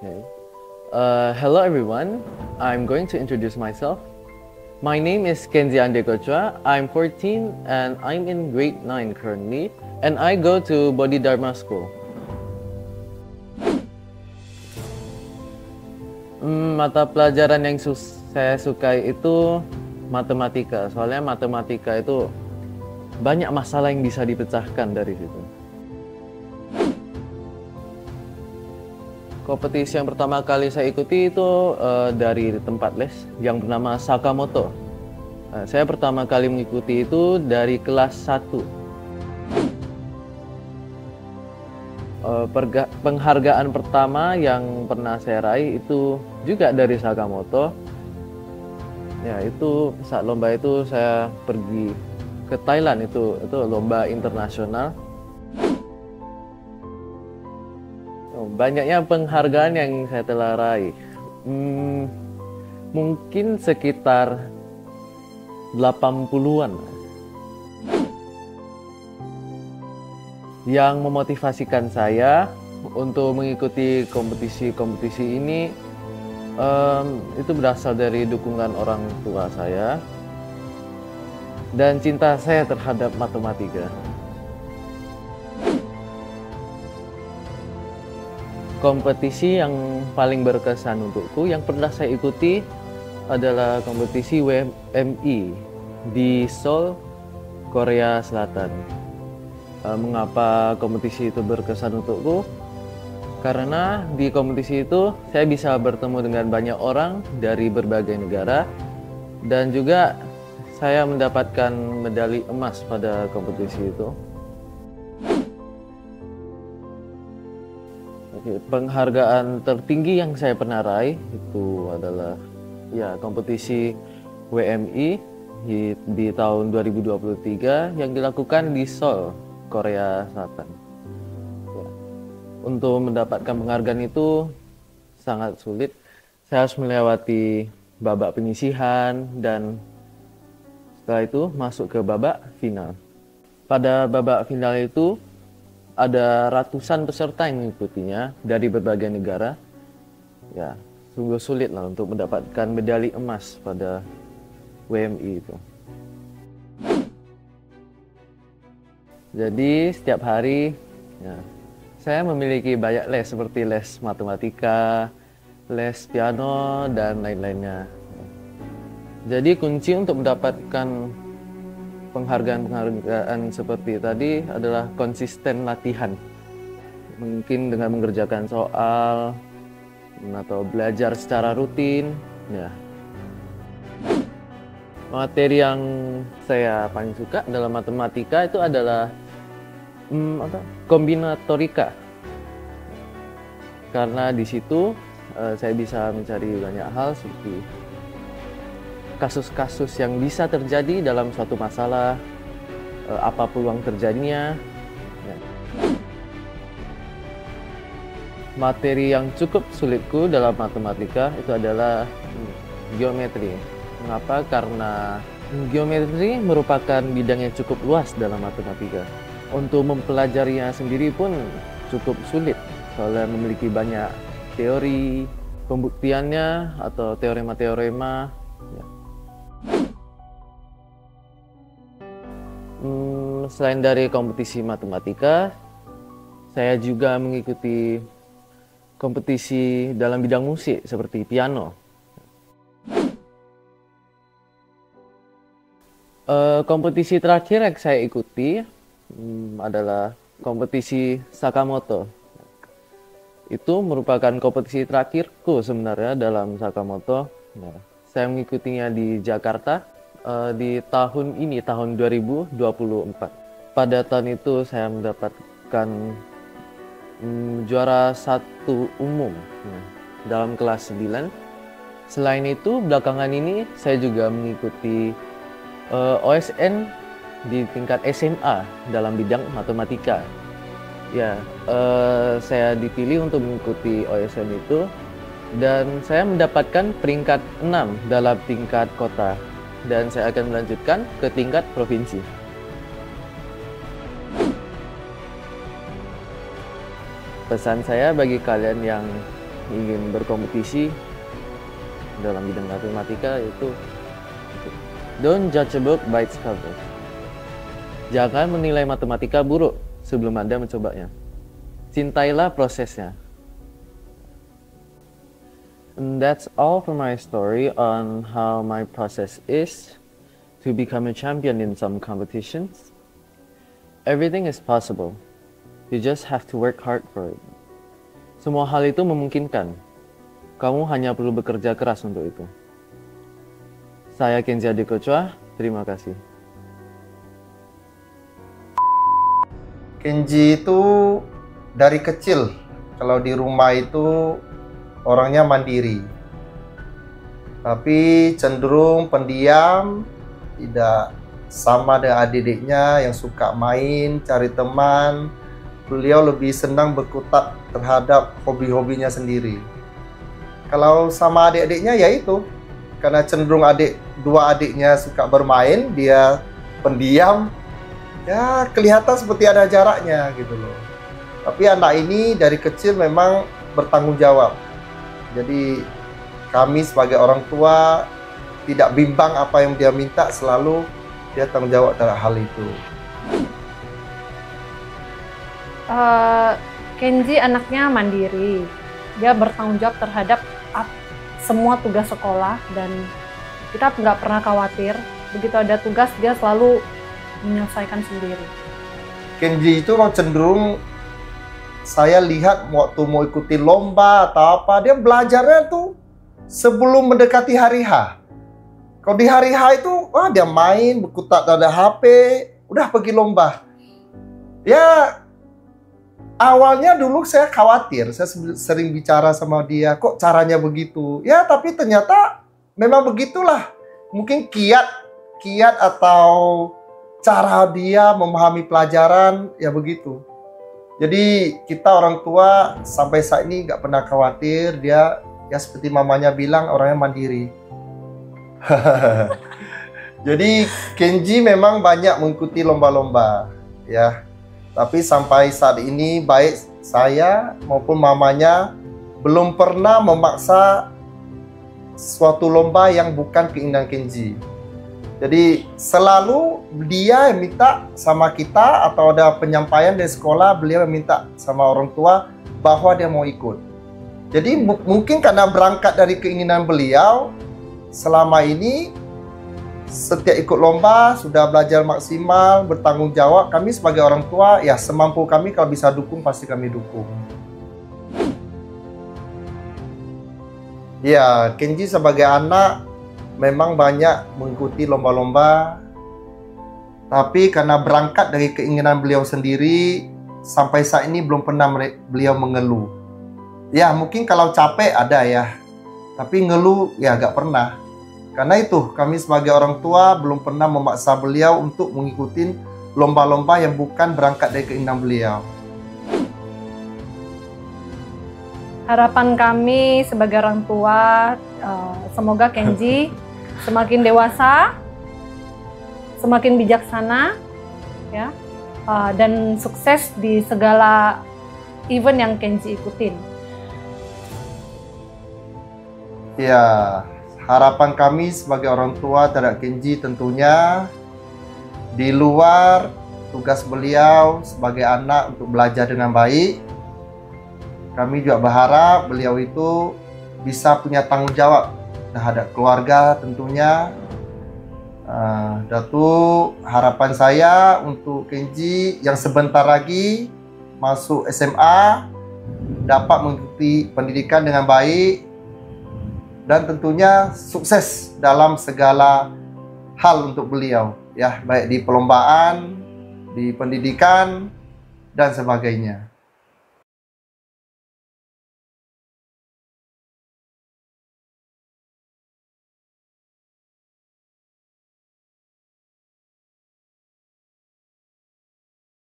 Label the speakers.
Speaker 1: Okay. Hello everyone. I'm going to introduce myself. My name is Kenzi Andekochwa. I'm 14 and I'm in grade 9 currently, and I go to Bodhidharma School. Mata pelajaran yang saya sukai itu matematika. Soalnya matematika itu banyak masalah yang bisa dipecahkan dari situ. Kompetisi yang pertama kali saya ikuti itu dari tempat les yang bernama Sakamoto. Saya pertama kali mengikuti itu dari kelas 1. Penghargaan pertama yang pernah saya raih itu juga dari Sakamoto. Ya, itu saat lomba itu saya pergi ke Thailand, itu lomba internasional. Banyaknya penghargaan yang saya telah raih. Mungkin sekitar 80-an. Yang memotivasikan saya untuk mengikuti kompetisi ini itu berasal dari dukungan orang tua saya dan cinta saya terhadap matematika. Kompetisi yang paling berkesan untukku yang pernah saya ikuti adalah kompetisi WMI di Seoul, Korea Selatan. Mengapa kompetisi itu berkesan untukku? Karena di kompetisi itu saya bisa bertemu dengan banyak orang dari berbagai negara dan juga saya mendapatkan medali emas pada kompetisi itu. Penghargaan tertinggi yang saya pernah raih itu adalah kompetisi WMI di tahun 2023 yang dilakukan di Seoul, Korea Selatan. Untuk mendapatkan penghargaan itu sangat sulit. Saya harus melewati babak penyisihan dan setelah itu masuk ke babak final. Pada babak final itu ada ratusan peserta yang mengikutinya dari berbagai negara. Ya, sungguh sulit lah untuk mendapatkan medali emas pada WMI itu. Jadi setiap hari saya memiliki banyak les seperti les matematika, les piano, dan lain-lainnya. Jadi kunci untuk mendapatkan penghargaan seperti tadi adalah konsisten latihan. Mungkin dengan mengerjakan soal atau belajar secara rutin. Ya. Materi yang saya paling suka dalam matematika itu adalah kombinatorika. Karena di situ saya bisa mencari banyak hal seperti kasus-kasus yang bisa terjadi dalam suatu masalah, apa peluang terjadinya. Materi yang cukup sulitku dalam matematika itu adalah geometri. Mengapa? Karena geometri merupakan bidang yang cukup luas dalam matematika. Untuk mempelajarinya sendiri pun cukup sulit, soalnya memiliki banyak teori, pembuktiannya atau teorema-teorema. Selain dari kompetisi matematika, saya juga mengikuti kompetisi dalam bidang musik seperti piano. Kompetisi terakhir yang saya ikuti adalah kompetisi Sakamoto. Itu merupakan kompetisi terakhirku sebenarnya dalam Sakamoto. Saya mengikutinya di Jakarta di tahun ini, tahun 2024. Pada tahun itu saya mendapatkan juara 1 umum dalam kelas 9. Selain itu, belakangan ini saya juga mengikuti OSN di tingkat SMA dalam bidang matematika. Ya, saya dipilih untuk mengikuti OSN itu dan saya mendapatkan peringkat 6 dalam tingkat kota. Dan saya akan melanjutkan ke tingkat provinsi. Pesan saya bagi kalian yang ingin berkompetisi dalam bidang matematika itu don't judge a book by its cover. Jangan menilai matematika buruk sebelum Anda mencobanya. Cintailah prosesnya. And that's all for my story on how my process is to become a champion in some competitions. Everything is possible. You just have to work hard for it. Semua hal itu memungkinkan. Kamu hanya perlu bekerja keras untuk itu. Saya Kenji Adiko Chua, terima kasih.
Speaker 2: Kenji itu dari kecil, kalau di rumah itu orangnya mandiri. Tapi cenderung pendiam, tidak sama dengan adik-adiknya yang suka main, cari teman. Beliau lebih senang berkutat terhadap hobi-hobinya sendiri. Kalau sama adik-adiknya ya itu, karena cenderung dua adiknya suka bermain, dia pendiam, ya kelihatan seperti ada jaraknya gitu loh. Tapi anak ini dari kecil memang bertanggung jawab. Jadi kami sebagai orang tua tidak bimbang apa yang dia minta, selalu dia tanggung jawab terhadap hal itu.
Speaker 3: Kenji anaknya mandiri, dia bertanggung jawab terhadap semua tugas sekolah dan kita nggak pernah khawatir. Begitu ada tugas dia selalu menyelesaikan sendiri.
Speaker 2: Kenji itu cenderung saya lihat waktu mau ikuti lomba atau apa, dia belajarnya tuh sebelum mendekati hari H. Kalau di hari H itu, wah dia main, berkutat ada HP, udah pergi lomba. Ya, awalnya dulu saya khawatir, saya sering bicara sama dia, kok caranya begitu? Ya, tapi ternyata memang begitulah. Mungkin kiat atau cara dia memahami pelajaran, ya begitu. Jadi kita orang tua sampai saat ini nggak pernah khawatir, dia ya seperti mamanya bilang orangnya mandiri. Jadi Kenji memang banyak mengikuti lomba-lomba ya. Tapi sampai saat ini baik saya maupun mamanya belum pernah memaksa suatu lomba yang bukan keinginan Kenji. Jadi selalu dia yang minta sama kita, atau ada penyampaian dari sekolah, beliau yang minta sama orang tua bahwa dia mau ikut. Jadi mungkin karena berangkat dari keinginan beliau, selama ini setiap ikut lomba sudah belajar maksimal, bertanggung jawab. Kami sebagai orang tua ya semampu kami, kalau bisa dukung pasti kami dukung. Ya, Kenji sebagai anak memang banyak mengikuti lomba-lomba, tapi karena berangkat dari keinginan beliau sendiri, sampai saat ini belum pernah beliau mengeluh. Ya mungkin kalau capek ada ya, tapi ngeluh ya gak pernah. Karena itu kami sebagai orang tua belum pernah memaksa beliau untuk mengikuti lomba-lomba yang bukan berangkat dari keinginan beliau.
Speaker 3: Harapan kami sebagai orang tua, semoga Kenji semakin dewasa, semakin bijaksana, ya, dan sukses di segala event yang Kenji ikutin.
Speaker 2: Ya, harapan kami sebagai orang tua terhadap Kenji tentunya di luar tugas beliau sebagai anak untuk belajar dengan baik, kami juga berharap beliau itu bisa punya tanggung jawab terhadap keluarga tentunya. Datu, harapan saya untuk Kenji yang sebentar lagi masuk SMA dapat mengikuti pendidikan dengan baik dan tentunya sukses dalam segala hal untuk beliau ya, baik di perlombaan, di pendidikan dan sebagainya.